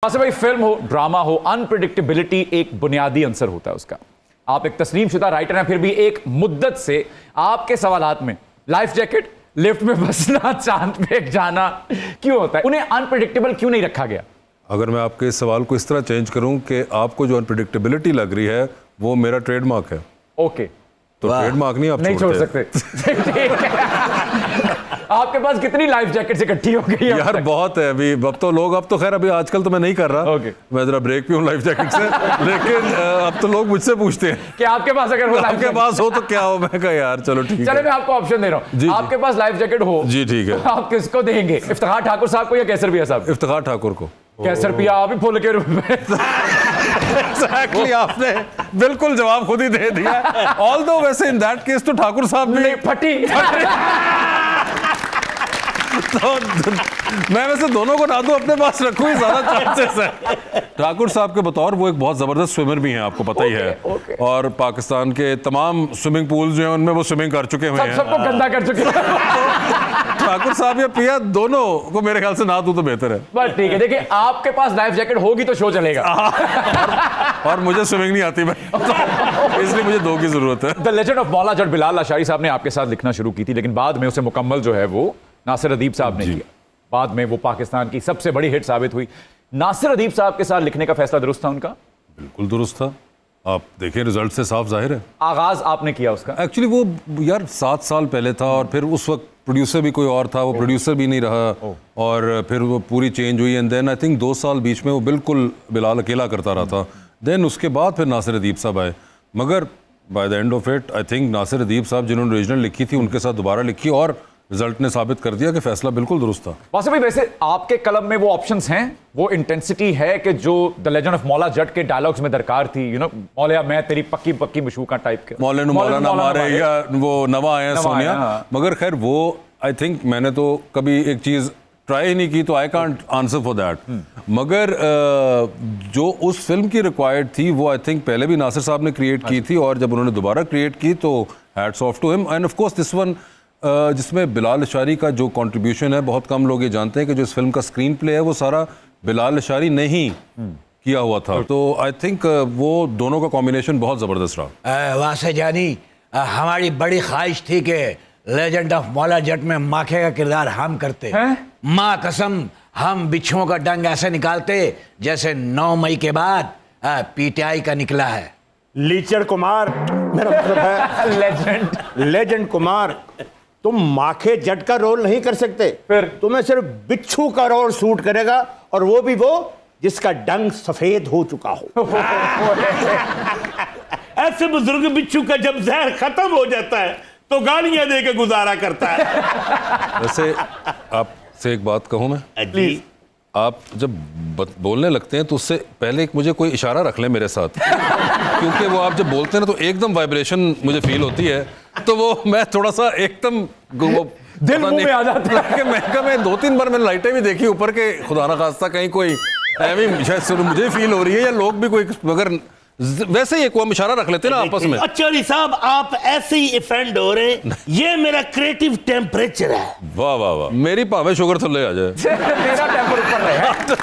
वैसे भाई फिल्म हो ड्रामा हो अनप्रिडिक्टेबिलिटी एक बुनियादी आंसर होता है उसका। आप एक तस्लीमशुदा राइटर हैं फिर भी एक मुद्दत से आपके सवालात में लाइफ जैकेट, लिफ्ट में बसना, चांद पे जाना क्यों होता है? उन्हें अनप्रिडिक्टेबल क्यों नहीं रखा गया? अगर मैं आपके इस सवाल को इस तरह चेंज करूं कि आपको जो अनप्रिडिक्टेबिलिटी लग रही है वो मेरा ट्रेडमार्क है, ओके तो ट्रेडमार्क नहीं आप नहीं छोड़ सकते। ठीक है। आपके पास कितनी लाइफ जैकेट्स इकट्ठी हो गई है? यार बहुत है अभी। अब तो लोग, अब तो खैर अभी आजकल तो मैं नहीं कर रहा, मैं जरा ब्रेक पे हूँ लाइफ जैकेट से। लेकिन अब तो लोग मुझसे पूछते हैं कि आपके पास अगर हो, आपके पास हो तो क्या हो। मैं कहा यार चलो ठीक है। चले मैं आपको ऑप्शन दे रहा हूँ, आपके पास लाइफ जैकेट हो जी ठीक है, आप किसको देंगे? इफ्तिखार ठाकुर साहब को या कैसर पिया साहब? इफ्तिखार ठाकुर को। कैसर पिया आप ही फुल के रूप में। Exactly, आपने बिल्कुल जवाब खुद ही दे दिया। ऑल्दो वैसे इन दैट केस तो ठाकुर साहब भी फटी। तो मैं वैसे दोनों को ना दूं, अपने पास रखूं, ज्यादा चांसेस है। ठाकुर साहब के बतौर वो एक बहुत जबरदस्त स्विमर भी हैं, आपको पता ही है। और पाकिस्तान के तमाम स्विमिंग पूल्स जो हैं उनमें वो स्विमिंग कर चुके हुए हैं, सबको गंदा कर चुके हैं। ठाकुर साहब या पिया दोनों को मेरे ख्याल से ना दूं तो बेहतर है। बस ठीक है। देखिए आपके पास लाइफ जैकेट होगी तो शो चलेगा। और मुझे स्विमिंग नहीं आती भाई, इसलिए मुझे दो की जरूरत है। The legend of Maula Jatt Bilal Lashari साहब ने आपके साथ लिखना शुरू की थी, लेकिन बाद में उसे मुकम्मल जो है वो नासिर अदीब साहब ने किया। बाद में वो पाकिस्तान की सबसे बड़ी हिट साबित हुई। नासिर अदीब साहब के साथ लिखने का फैसला दुरुस्त था उनका? बिल्कुल दुरुस्त था। आप देखें रिजल्ट से साफ जाहिर है। आगाज आपने किया उसका? एक्चुअली वो यार 7 साल पहले था और फिर उस वक्त प्रोड्यूसर भी कोई और था, वो प्रोड्यूसर भी नहीं रहा और फिर वो पूरी चेंज हुई। एंड देन आई थिंक 2 साल बीच में वो बिल्कुल बिलाल अकेला करता रहा था। देन उसके बाद फिर नासिर अदीब साहब आए, मगर by the end of it I think Nasir Adeeb साहब जिन्होंने ओरिजिनल लिखी थी उनके साथ दोबारा लिखी और रिजल्ट ने साबित कर दिया कि फैसला बिल्कुल दुरुस्त था। वासिफ भाई वैसे आपके कलम में वो ऑप्शंस हैं, वो इंटेंसिटी है कि जो the legend of Maula Jatt के डायलॉग्स में दरकार थी, यू नो मौलिया मैं तेरी पक्की पक्की मशूका टाइप के, मौलाना मौलाना मारे या वो नवा आया सोनिया। मगर खैर वो आई थिंक मैंने तो कभी एक चीज ट्राई नहीं की, तो I can't answer for that. मगर जो उस फिल्म की रिक्वायर्ड थी वो आई थिंक पहले भी नासिर साहब ने क्रिएट की थी और जब उन्होंने दोबारा क्रिएट की तो hats off to him. And of course this one जिसमें बिलाल अशारी का जो कंट्रीब्यूशन है, बहुत कम लोग ये जानते हैं कि जो इस फिल्म का स्क्रीन प्ले है वो सारा बिलाल अशारी ने ही किया हुआ था। तो आई थिंक वो दोनों का कॉम्बिनेशन बहुत ज़बरदस्त रहा। वासे जानी, हमारी बड़ी ख्वाहिश थी कि लेजेंड ऑफ मौला जट में माखे का किरदार हम करते। माँ कसम, हम बिच्छुओं का डंग ऐसे निकालते जैसे 9 मई के बाद पीटीआई का निकला है। लीचर कुमार मेरा मतलब है लेजेंड कुमार, तुम माखे जट का रोल नहीं कर सकते, फिर तुम्हें सिर्फ बिच्छू का रोल सूट करेगा, और वो भी वो जिसका डंग सफेद हो चुका हो। ऐसे बुजुर्ग बिच्छू का जब जहर खत्म हो जाता है तो गालियां दे के गुजारा करता है। वैसे आपसे एक बात कहूं मैं, प्लीज। आप जब बोलने लगते हैं तो उससे पहले एक मुझे कोई इशारा रख लें मेरे साथ, क्योंकि वो आप जब बोलते हैं ना तो एकदम वाइब्रेशन मुझे फील होती है, तो वो मैं थोड़ा सा एकदम दिल मुंह में आ जाता है। मैं 2-3 बार मैंने लाइटें भी देखी ऊपर के, खुदा ना खास्ता कहीं कोई शायद मुझे फील हो रही है या लोग भी कोई, मगर वैसे ही एक वो इशारा रख लेते हैं ना आपस में। अच्छा साहब, आप ऐसे ही इफेंड हो रहे हैं, ये मेरा क्रिएटिव टेम्परेचर है। वाह वाह वाह, मेरी भावे शुगर थल्ले आ जाए। तेरा टेम्पर ऊपर रहे।